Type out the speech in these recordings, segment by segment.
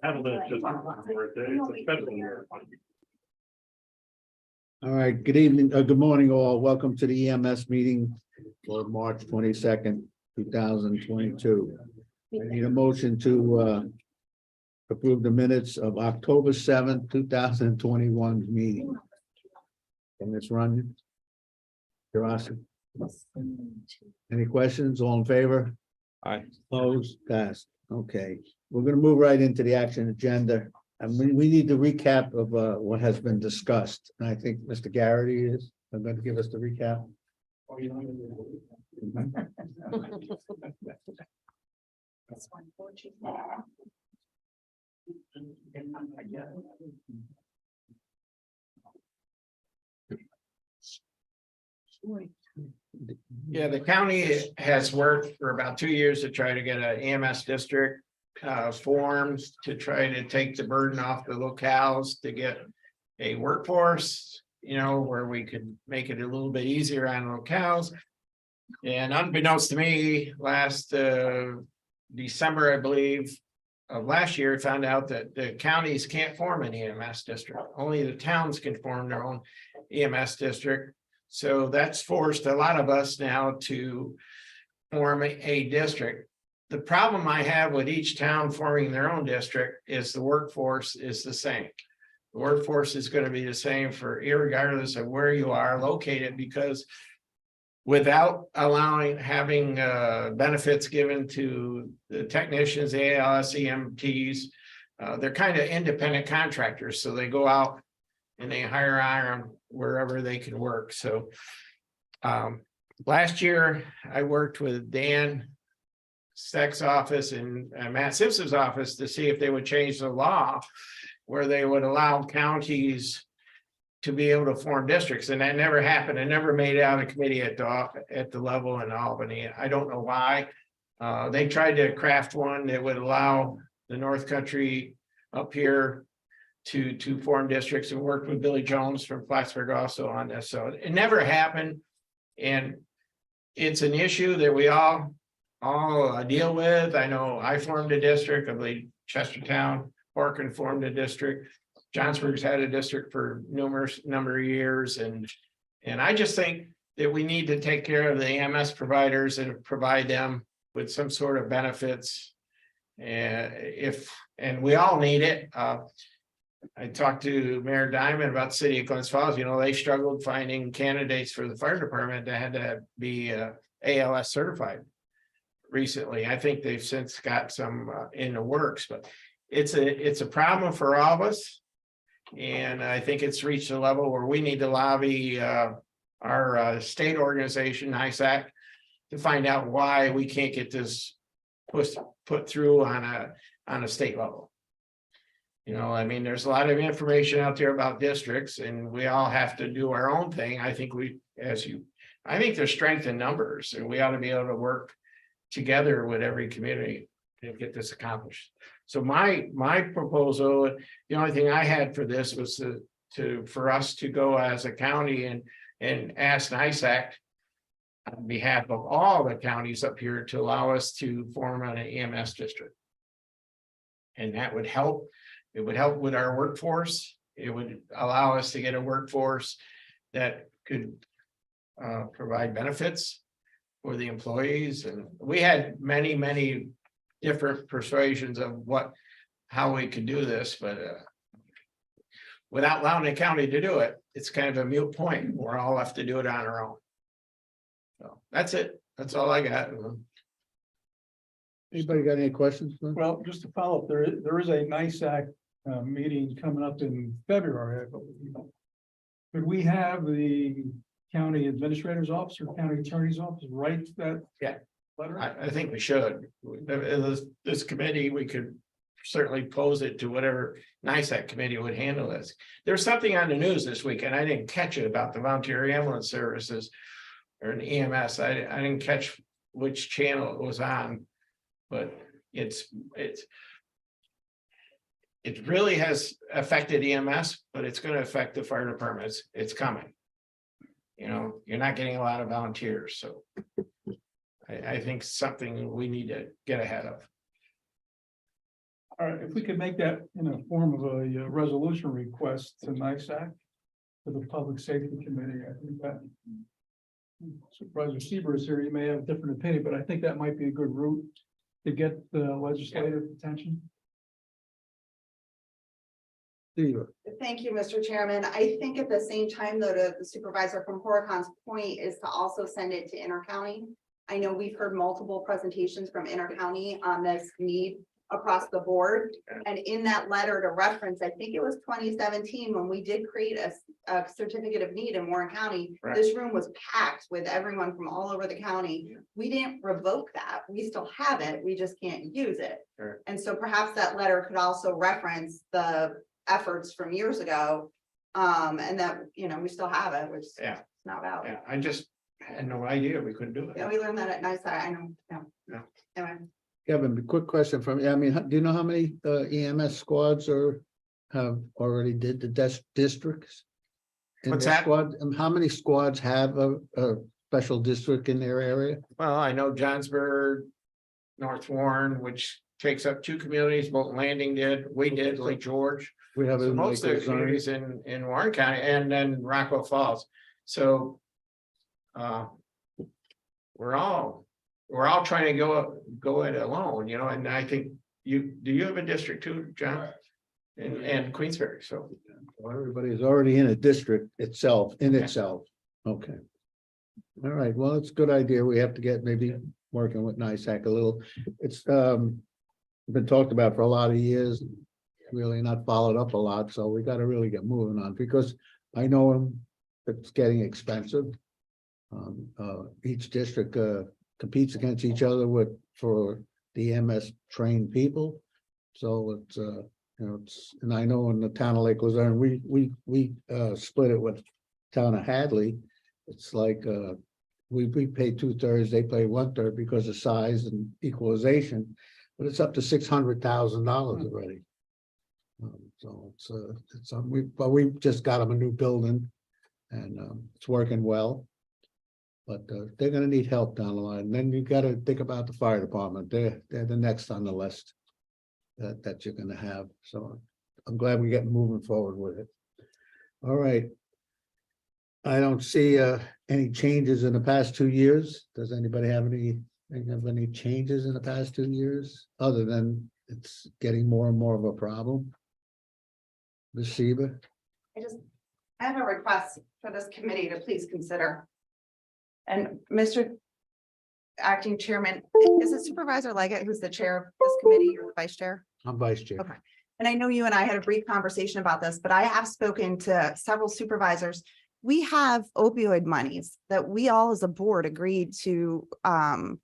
Hamilton is just a birthday, it's a special year. All right, good evening, good morning all. Welcome to the EMS meeting for March 22nd, 2022. I need a motion to approve the minutes of October 7th, 2021 meeting. Can this run? Gerasi? Any questions? All in favor? Aye. Opposed? Passed. Okay, we're gonna move right into the action agenda. And we need the recap of what has been discussed. And I think Mr. Garrity is going to give us the recap. Yeah, the county has worked for about 2 years to try to get an EMS district formed to try to take the burden off the locales to get a workforce, where we could make it a little bit easier on locales. And unbeknownst to me, last December, I believe, of last year, I found out that the counties can't form an EMS district. Only the towns can form their own EMS district. So that's forced a lot of us now to form a district. The problem I have with each town forming their own district is the workforce is the same. The workforce is going to be the same for irregardless of where you are located, because without having benefits given to the technicians, the ALS, EMTs, they're kind of independent contractors. So they go out and they hire on wherever they can work. So last year I worked with Dan Steck's office and Matt Simpson's office to see if they would change the law where they would allow counties to be able to form districts, and that never happened. It never made it out of committee at the level in Albany. I don't know why. They tried to craft one that would allow the North Country up here to form districts, and work with Billy Jones from Plattsburgh also on this. So it never happened, and it's an issue that we all deal with. I know I formed a district. I believe Chestertown, Orkin formed a district. Johnsburg's had a district for number of years, and I just think that we need to take care of the EMS providers and provide them with some sort of benefits. And we all need it. I talked to Mayor Diamond about the city of Glens Falls. They struggled finding candidates for the fire department that had to be ALS certified recently. I think they've since got some in the works, but it's a problem for all of us. And I think it's reached a level where we need to lobby our state organization, ISAC, to find out why we can't get this put through on a state level. There's a lot of information out there about districts, and we all have to do our own thing. I think there's strength in numbers, and we ought to be able to work together with every community to get this accomplished. So my proposal, the only thing I had for this was for us to go as a county and ask NISAC on behalf of all the counties up here to allow us to form an EMS district. And that would help. It would help with our workforce. It would allow us to get a workforce that could provide benefits for the employees. And we had many different persuasions of how we could do this, but without allowing the county to do it, it's kind of a moot point. We're all left to do it on our own. So that's it. That's all I got. Anybody got any questions? Well, just to follow up, there is a NISAC meeting coming up in February, I believe. Could we have the county administrator's office or county attorney's office write that? Yeah. Letter? I think we should. This committee, we could certainly pose it to whatever NISAC committee would handle this. There's something on the news this week, and I didn't catch it, about the volunteer ambulance services or an EMS. I didn't catch which channel it was on, but it really has affected EMS, but it's going to affect the fire departments. It's coming. You're not getting a lot of volunteers, so I think something we need to get ahead of. All right, if we could make that in a form of a resolution request to NISAC for the Public Safety Committee, I think that. Supervisor Seaver is here, you may have a different opinion, but I think that might be a good route to get the legislative attention. Steve, Thank you, Mr. Chairman. I think at the same time, though, to the supervisor from Horacon's point is to also send it to Intercounty. I know we've heard multiple presentations from Intercounty on this need across the board. And in that letter to reference, I think it was 2017, when we did create a certificate of need in Warren County. Right. This room was packed with everyone from all over the county. We didn't revoke that. We still have it. We just can't use it. Sure. And so perhaps that letter could also reference the efforts from years ago. And that, we still have it, which is Yeah. not valid. Yeah, I just had no idea we couldn't do Yeah, it. we learned that at NISA. I know. Yeah. Anyway. Kevin, a quick question from you. I mean, do you know how many EMS squads have already did the districts? In What's their that? Squad, and how many squads have a special district in their area? Well, I know Johnsburg, North Warren, which takes up 2 communities, Bolton Landing did, we did, Lake George. We have So in most of Lake the Ozark. communities in Warren County and then Rockwell Falls. So we're all trying to go it alone, and I think do you have a district too, John? And Queensbury, so. Well, everybody's already in a district itself, Okay. Okay. All right, well, it's a good idea. We have to get maybe working with NISAC a little. It's been talked about for a lot of years, really not followed up a lot, so we gotta really get moving on, because I know it's getting expensive. Each district competes against each other for the EMS trained people. So it's and I know in the town of Lake Luzerne, we split it with town of Hadley. It's like we pay 2/3, they pay 1/3 because of size and equalization, but it's up to $600,000 already. So but we just got them a new building, and it's working well. But they're gonna need help down the line. Then you gotta think about the fire department. They're the next on the list that you're gonna have. So I'm glad we're getting moving forward with it. All right. I don't see any changes in the past 2 years. Does anybody have any changes in the past 2 years, other than it's getting more and more of a problem? Ms. Seaver? I have a request for this committee to please consider. And Mr. Acting Chairman, is it Supervisor Leggett who's the chair of this committee or the vice chair? I'm vice chair. Okay. And I know you and I had a brief conversation about this, but I have spoken to several supervisors. We have opioid monies that we all as a board agreed to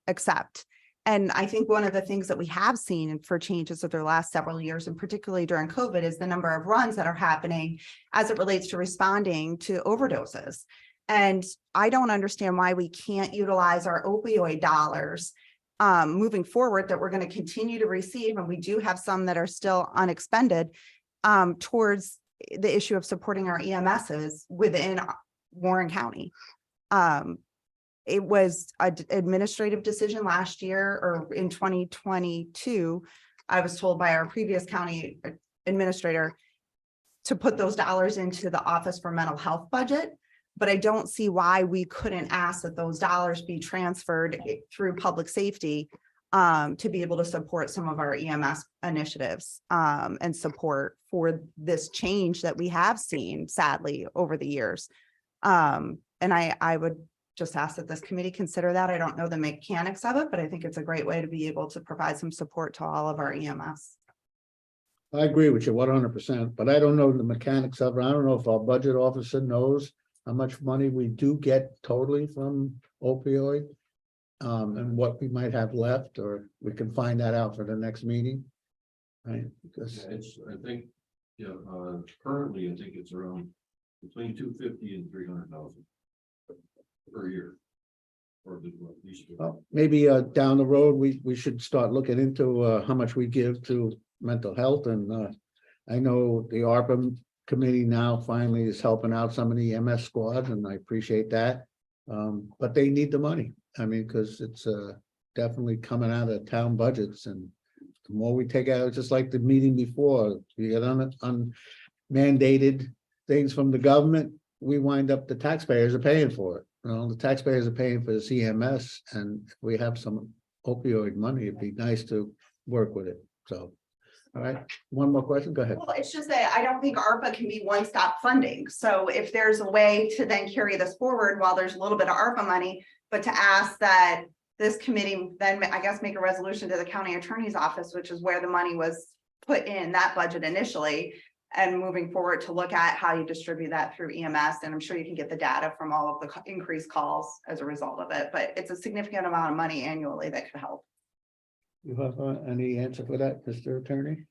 accept. And I think one of the things that we have seen for changes over the last several years, and particularly during COVID, is the number of runs that are happening as it relates to responding to overdoses. And I don't understand why we can't utilize our opioid dollars moving forward that we're going to continue to receive. And we do have some that are still unexpended towards the issue of supporting our EMSs within Warren County. It was an administrative decision last year, or in 2022, I was told by our previous county administrator to put those dollars into the Office for Mental Health budget. But I don't see why we couldn't ask that those dollars be transferred through public safety to be able to support some of our EMS initiatives and support for this change that we have seen sadly over the years. And I would just ask that this committee consider that. I don't know the mechanics of it, but I think it's a great way to be able to provide some support to all of our EMS. I agree with you 100%, but I don't know the mechanics of it. I don't know if our budget officer knows how much money we do get totally from opioid, and what we might have left, or we can find that out for the next meeting. Right, because I think, currently, I think it's around between 250 and 300,000 per year. Or at least. well, maybe down the road, we should start looking into how much we give to mental health, and I know the ARPA committee now finally is helping out some of the EMS squads, and I appreciate that. But they need the money. I mean, because it's definitely coming out of town budgets, and The more we take out, just like the meeting before, we get on mandated things from the government, we wind up, the taxpayers are paying for it. You know, the taxpayers are paying for the EMS, and if we have some opioid money, it'd be nice to work with it, so. All right, one more question, go ahead. Well, it's just that I don't think ARPA can be one-stop funding. So if there's a way to then carry this forward while there's a little bit of ARPA money, but to ask that this committee then, I guess, make a resolution to the county attorney's office, which is where the money was put in that budget initially, and moving forward to look at how you distribute that through EMS. And I'm sure you can get the data from all of the increased calls as a result of it, but it's a significant amount of money annually that could help. You have any answer for that, Mr. Attorney?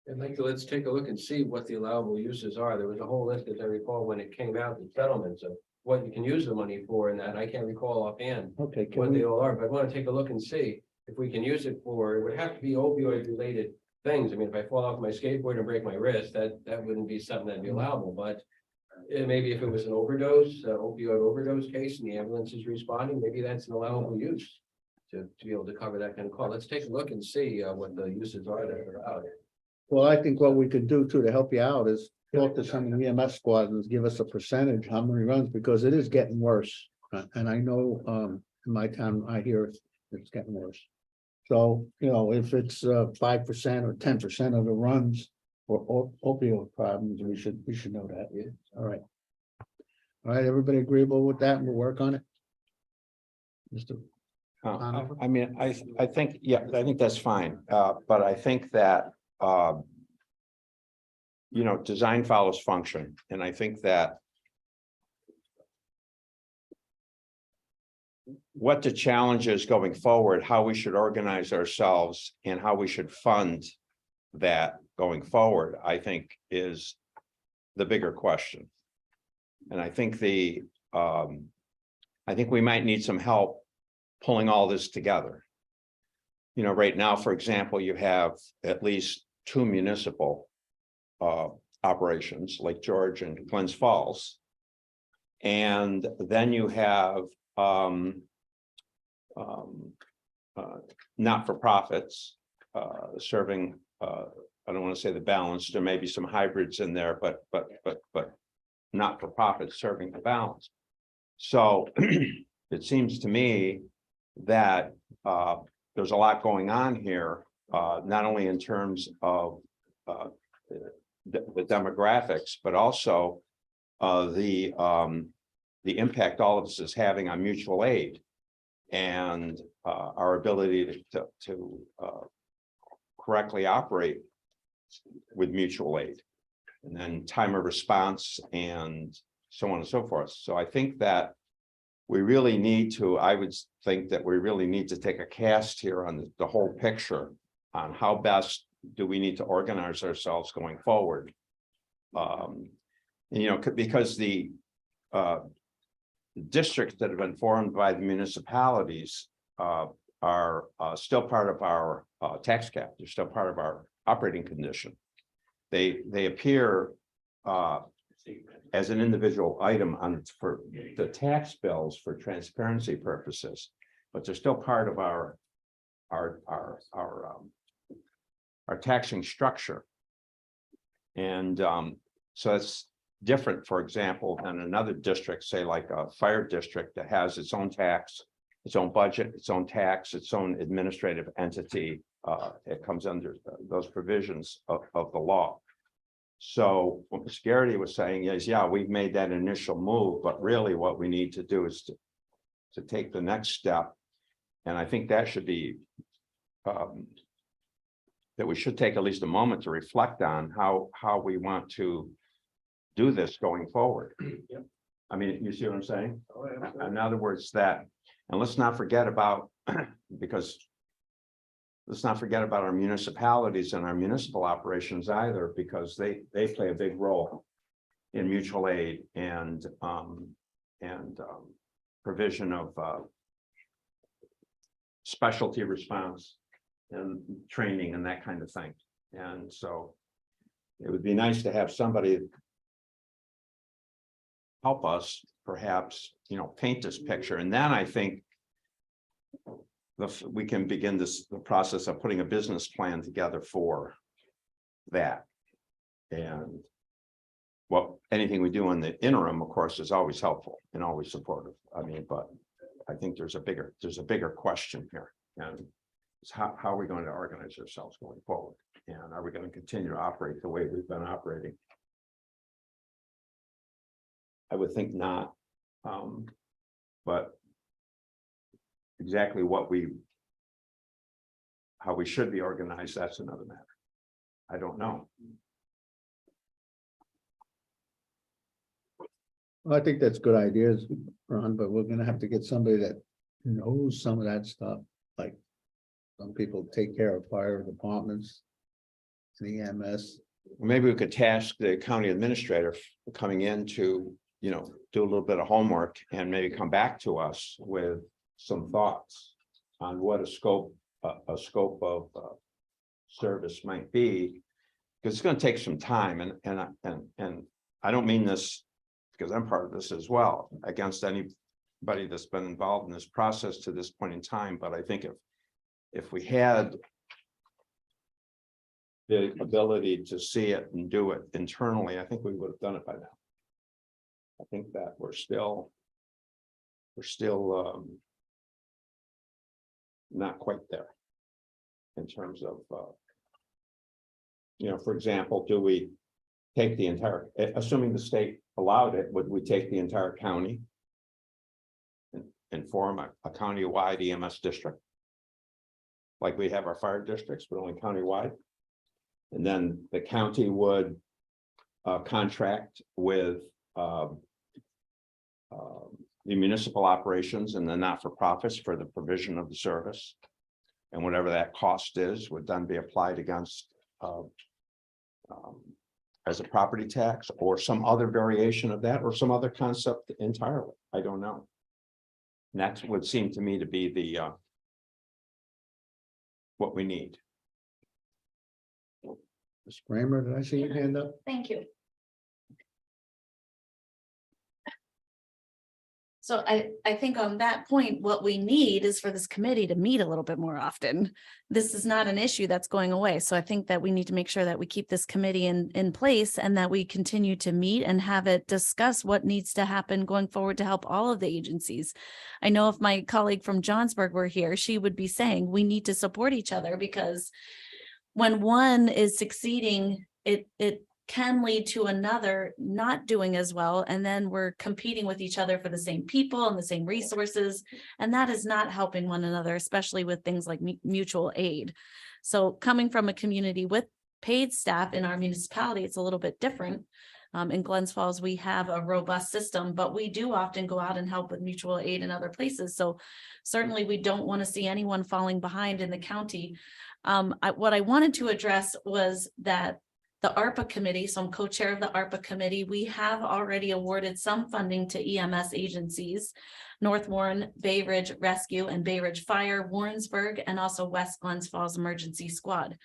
I'd like to, let's take a look and see what the allowable uses are. There was a whole list, as I recall, when it came out, the settlements of what you can use the money for, and that I can't recall offhand Okay, what can they we, all are, but I want to take a look and see if we can use it for, it would have to be opioid related things. I mean, if I fall off my skateboard and break my wrist, that wouldn't be something that'd be allowable, but maybe if it was an overdose, opioid overdose case and the ambulance is responding, maybe that's an allowable use to be able to cover that kind of call. Let's take a look and see what the uses are that are out there. well, I think what we could do too to help you out is talk to some of the EMS squadrons, give us a percentage, how many runs, because it is getting worse. And I know, in my town, I hear it's getting worse. So, you know, if it's 5% or 10% of the runs for opioid problems, we should know that. Yeah. All right. All right, everybody agreeable with that, and we'll work on it? Mr. I mean, I think, yeah, I think that's fine, but I think that, you know, design follows function, and I think that what the challenge is going forward, how we should organize ourselves and how we should fund that going forward, I think is the bigger question. And I think I think we might need some help pulling all this together. You know, right now, for example, you have at least 2 municipal operations, Lake George and Glens Falls. And then you have not-for-profits serving, I don't want to say the balance, there may be some hybrids in there, but not-for-profits serving the balance. So it seems to me that there's a lot going on here, not only in terms of the demographics, but also the impact all of this is having on mutual aid and our ability to correctly operate with mutual aid, and then time of response and so on and so forth. So I think that we really need to, I would think that we really need to take a cast here on the whole picture on how best do we need to organize ourselves going forward. You know, because the districts that have been formed by the municipalities are still part of our tax cap. They're still part of our operating condition. They appear as an individual item on for the tax bills for transparency purposes, but they're still part of our taxing structure. And so it's different, for example, than another district, say like a fire district that has its own tax, its own budget, its own tax, its own administrative entity. It comes under those provisions of the law. So what Ms. Garrity was saying is, yeah, we've made that initial move, but really what we need to do is to take the next step. And I think that should be that we should take at least a moment to reflect on how we want to do this going forward. Yep. I mean, you see what I'm saying? Oh, absolutely. In other words, that, and let's not forget about, because let's not forget about our municipalities and our municipal operations either, because they play a big role in mutual aid and provision of specialty response and training and that kind of thing. And so it would be nice to have somebody help us perhaps, you know, paint this picture. And then I think we can begin the process of putting a business plan together for that. And well, anything we do in the interim, of course, is always helpful and always supportive. I mean, but I think there's a bigger question here. And it's how are we going to organize ourselves going forward? And are we going to continue to operate the way we've been operating? I would think not. But exactly how we should be organized, that's another matter. I don't know. Well, I think that's good ideas, Ron, but we're gonna have to get somebody that knows some of that stuff, like some people take care of fire departments, the EMS. Maybe we could task the county administrator coming in to, do a little bit of homework and maybe come back to us with some thoughts on what a scope of service might be. Because it's going to take some time, and I don't mean this because I'm part of this as well, against anybody that's been involved in this process to this point in time. But I think if we had the ability to see it and do it internally, I think we would have done it by now. I think that we're still not quite there in terms of, for example, do we take the entire, assuming the state allowed it, would we take the entire county and form a county-wide EMS district? Like we have our fire districts, but only county-wide? And then the county would contract with the municipal operations and the not-for-profits for the provision of the service. And whatever that cost is would then be applied against as a property tax or some other variation of that or some other concept entirely. I don't know. And that would seem to me to be the what we need. Ms. Kramer, did I see your hand up? Thank you. So I think on that point, what we need is for this committee to meet a little bit more often. This is not an issue that's going away. So I think that we need to make sure that we keep this committee in place and that we continue to meet and have it discuss what needs to happen going forward to help all of the agencies. I know if my colleague from Johnsburg were here, she would be saying we need to support each other, because when one is succeeding, it can lead to another not doing as well. And then we're competing with each other for the same people and the same resources. And that is not helping one another, especially with things like mutual aid. So coming from a community with paid staff in our municipality, it's a little bit different. In Glens Falls, we have a robust system, but we do often go out and help with mutual aid in other places. So certainly we don't want to see anyone falling behind in the county. What I wanted to address was that the ARPA committee, so I'm co-chair of the ARPA committee, we have already awarded some funding to EMS agencies, North Warren, Bay Ridge Rescue and Bay Ridge Fire, Warrensburg, and also West Glens Falls Emergency Squad.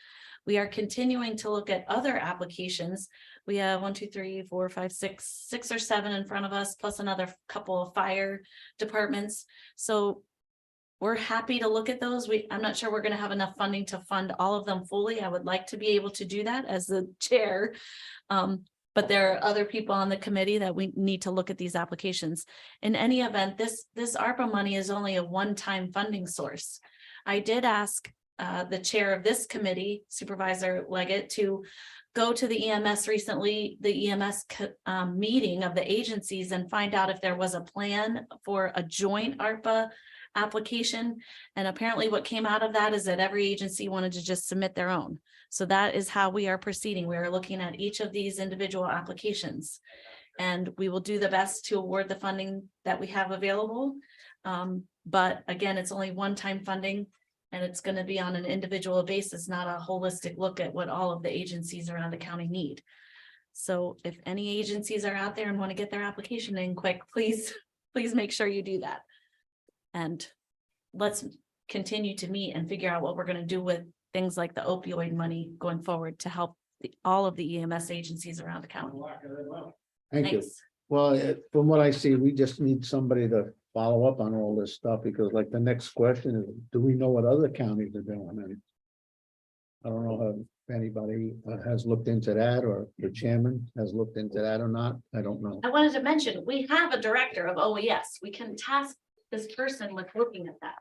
We are continuing to look at other applications. We have 6 or 7 in front of us, plus another couple of fire departments. So we're happy to look at those. I'm not sure we're going to have enough funding to fund all of them fully. I would like to be able to do that as the chair. But there are other people on the committee that we need to look at these applications. In any event, this ARPA money is only a one-time funding source. I did ask the chair of this committee, Supervisor Leggett, to go to the EMS recently, the EMS meeting of the agencies, and find out if there was a plan for a joint ARPA application. And apparently what came out of that is that every agency wanted to just submit their own. So that is how we are proceeding. We are looking at each of these individual applications, and we will do the best to award the funding that we have available. But again, it's only one-time funding, and it's going to be on an individual basis, not a holistic look at what all of the agencies around the county need. So if any agencies are out there and want to get their application in quick, please make sure you do that. And let's continue to meet and figure out what we're going to do with things like the opioid money going forward to help all of the EMS agencies around the county. Thank you. Thanks. Well, from what I see, we just need somebody to follow up on all this stuff, because like the next question is, do we know what other counties are doing? And I don't know if anybody has looked into that, or the chairman has looked into that or not. I don't know. I wanted to mention, we have a director of OES. We can task this person with looking at that.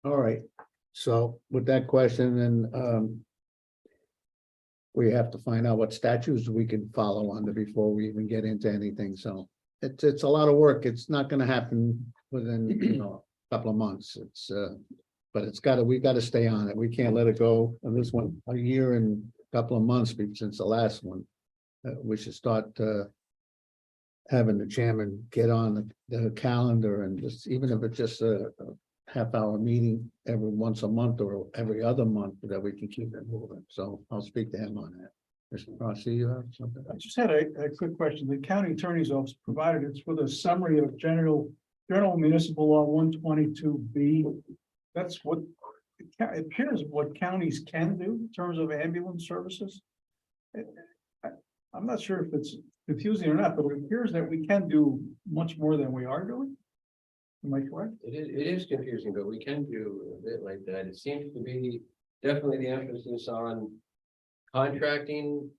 All right, so with that question, then we have to find out what statutes we can follow under before we even get into anything, so it's a lot of work. It's not gonna happen within, a couple of months. It's but we gotta stay on it. We can't let it go. And this one, a year and a couple of months since the last one. We should start having the chairman get on the calendar, and just, even if it's just a half-hour meeting every once a month or every other month, that we can keep it moving. So I'll speak to him on that. Mr. Rossi, you have something? I just had a quick question. The county attorney's office provided it's with a summary of general municipal law 122B. That's what it appears what counties can do in terms of ambulance services. I'm not sure if it's confusing or not, but it appears that we can do much more than we are doing. Am I correct? It is confusing, but we can do a bit like that. It seems to be definitely the emphasis on contracting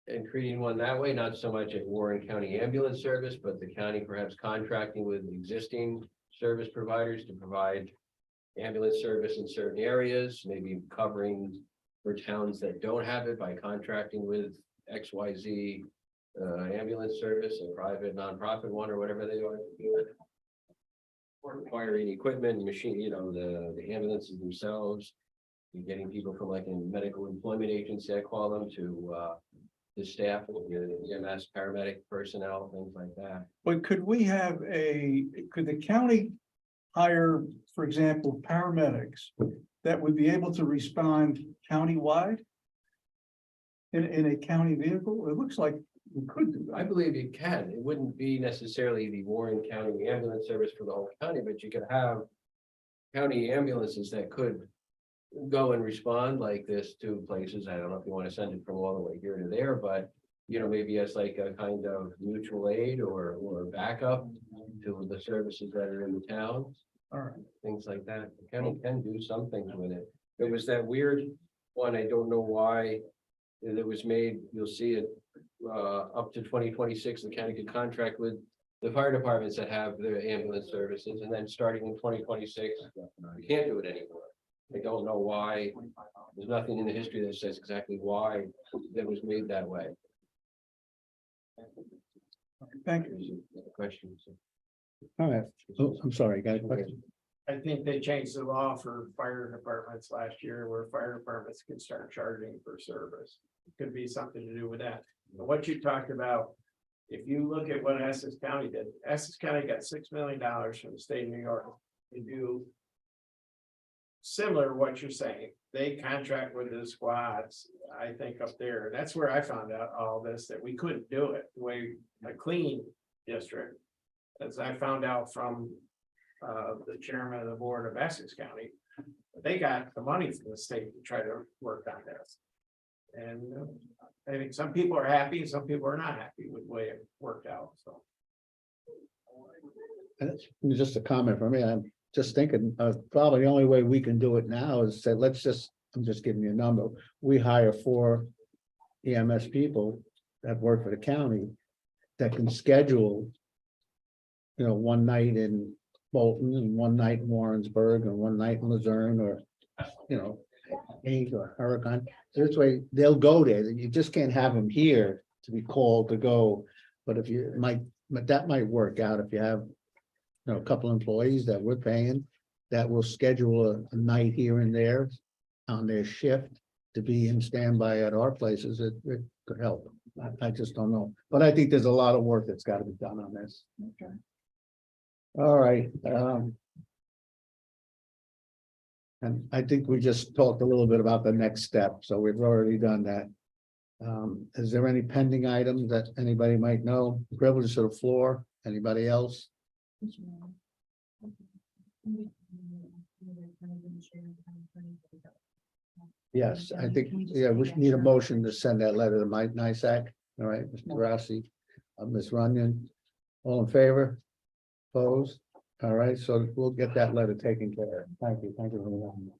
and creating one that way, not so much at Warren County Ambulance Service, but the county perhaps contracting with existing service providers to provide ambulance service in certain areas, maybe covering for towns that don't have it by contracting with XYZ ambulance service, a private nonprofit one, or whatever they are to do it. Or requiring equipment, machine, the ambulances themselves. You're getting people from like a medical employment agency, I call them, to the staff, EMS, paramedic personnel, things like that. But could the county hire, for example, paramedics that would be able to respond countywide? In a county vehicle? It looks like we could do I that. believe you can. It wouldn't be necessarily the Warren County ambulance service for the whole county, but you could have county ambulances that could go and respond like this to places. I don't know if you want to send it from all the way here to there, but maybe as like a kind of mutual aid or backup to the services that are in the towns, All right. things like that. The county can do some things with it. It was that weird one. I don't know why it was made. You'll see it up to 2026, the county could contract with the fire departments that have their ambulance services, and then starting in 2026, you can't do it anymore. I don't know why. There's nothing in the history that says exactly why that was made that way. Thank you. Questions? All right. Oh, I'm sorry, got a question? I think they changed the law for fire departments last year where fire departments can start charging for service. Could be something to do with that. But what you talked about, if you look at what Essex County did, Essex County got $6 million from the state of New York to do similar to what you're saying. They contract with the squads, I think, up there. That's where I found out all this, that we couldn't do it the way a clean district. As I found out from the chairman of the board of Essex County, they got the money from the state to try to work on this. And I think some people are happy, some people are not happy with the way it worked out, so. And it's just a comment for me. I'm just thinking, probably the only way we can do it now is say, I'm just giving you a number. We hire 4 EMS people that work for the county that can schedule, one night in Bolton and one night in Warrensburg and one night in Luzerne, or, Hague or Hurricane. So this way they'll go there. You just can't have them here to be called to go. But that might work out if you have, a couple employees that we're paying that will schedule a night here and there on their shift to be in standby at our places. It could help. I just don't know. But I think there's a lot of work that's got to be done on this. Okay. All right. And I think we just talked a little bit about the next step, so we've already done that. Is there any pending items that anybody might know? Privilege of the floor, anybody else? Yes, I think, we need a motion to send that letter to Mike Nysack. All right, Mr. Rossi, Ms. Runyon. All in favor? Opposed? All right, so we'll get that letter taken care of. Thank you very much.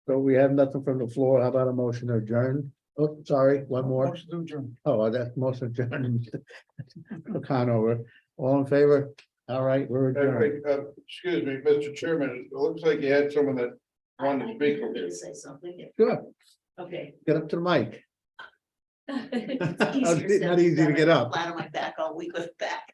So we have nothing from the floor. How about a motion to adjourn? Oh, sorry, one more. Motion to adjourn. Oh, that's motion adjourned. Conover, all in favor? All right, we're adjourned. Excuse me, Mr. Chairman, it looks like you had someone that wanted to speak. Say something. Good, Okay. get up to the mic. It's Not easier said easy than to get done. up. Flat on my back all week with back.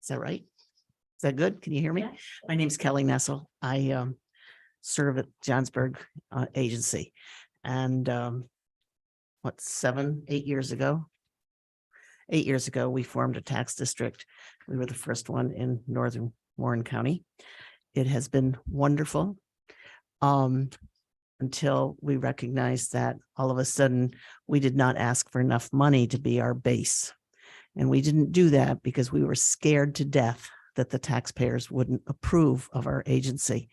Is that right? Is that good? Can you hear me? Yeah. My name's Kelly Nessel. I serve at Johnsburg Agency. And 8 years ago? 8 years ago, we formed a tax district. We were the first one in northern Warren County. It has been wonderful. Until we recognized that all of a sudden, we did not ask for enough money to be our base. And we didn't do that because we were scared to death that the taxpayers wouldn't approve of our agency.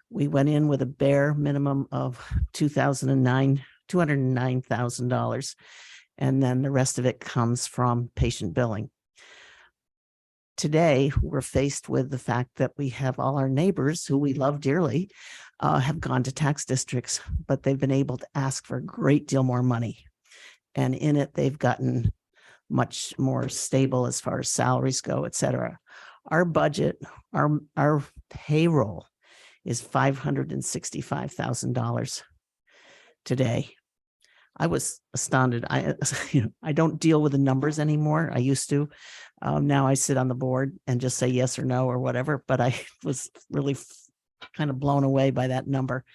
We went in with a bare minimum of $209,000. And then the rest of it comes from patient billing. Today, we're faced with the fact that we have all our neighbors who we love dearly have gone to tax districts, but they've been able to ask for a great deal more money. And in it, they've gotten much more stable as far as salaries go, et cetera. Our budget, our payroll is $565,000 today. I was astounded. I don't deal with the numbers anymore. I used to. Now I sit on the board and just say yes or no or whatever, but I was really kind of blown away by that number.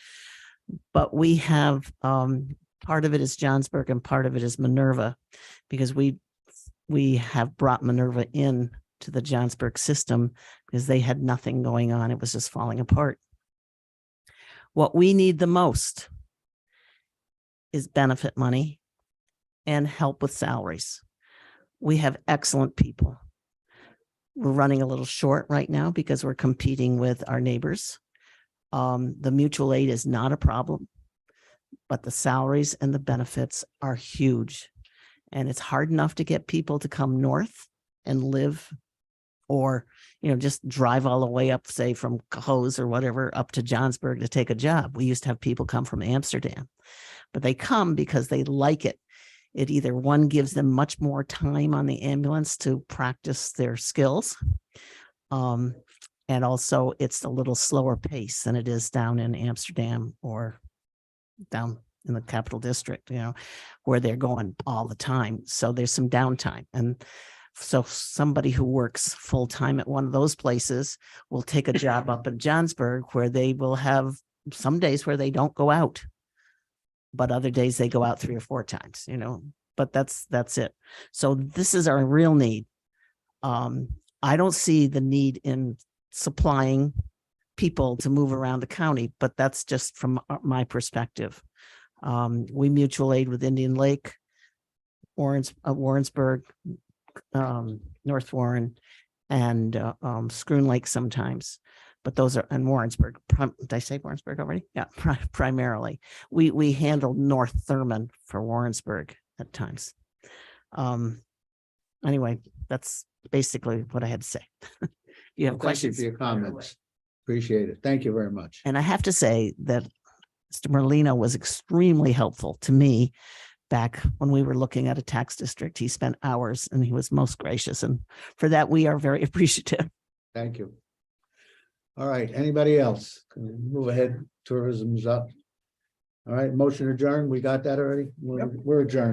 But we have, part of it is Johnsburg and part of it is Minerva, because we have brought Minerva in to the Johnsburg system because they had nothing going on. It was just falling apart. What we need the most is benefit money and help with salaries. We have excellent people. We're running a little short right now because we're competing with our neighbors. The mutual aid is not a problem, but the salaries and the benefits are huge. And it's hard enough to get people to come north and live, or, just drive all the way up, say from Cohoes or whatever, up to Johnsburg to take a job. We used to have people come from Amsterdam, but they come because they like it. It either one gives them much more time on the ambulance to practice their skills. And also it's a little slower pace than it is down in Amsterdam or down in the capital district, where they're going all the time. So there's some downtime. And so somebody who works full time at one of those places will take a job up in Johnsburg where they will have some days where they don't go out, but other days they go out 3 or 4 times, but that's it. So this is our real need. I don't see the need in supplying people to move around the county, but that's just from my perspective. We mutual aid with Indian Lake, Warrensburg, North Warren, and Scroon Lake sometimes. But those are in Warrensburg. Did I say Warrensburg already? Yeah, primarily. We handled North Thurman for Warrensburg at times. Anyway, that's basically what I had to say. You have Thank you questions? for your comments. Appreciate it. Thank you very much. And I have to say that Mr. Merlino was extremely helpful to me back when we were looking at a tax district. He spent hours and he was most gracious. And for that, we are very appreciative. Thank you. All right, anybody else? Can we move ahead? Tourism's up. All right, motion adjourned. We got that already? We're adjourned.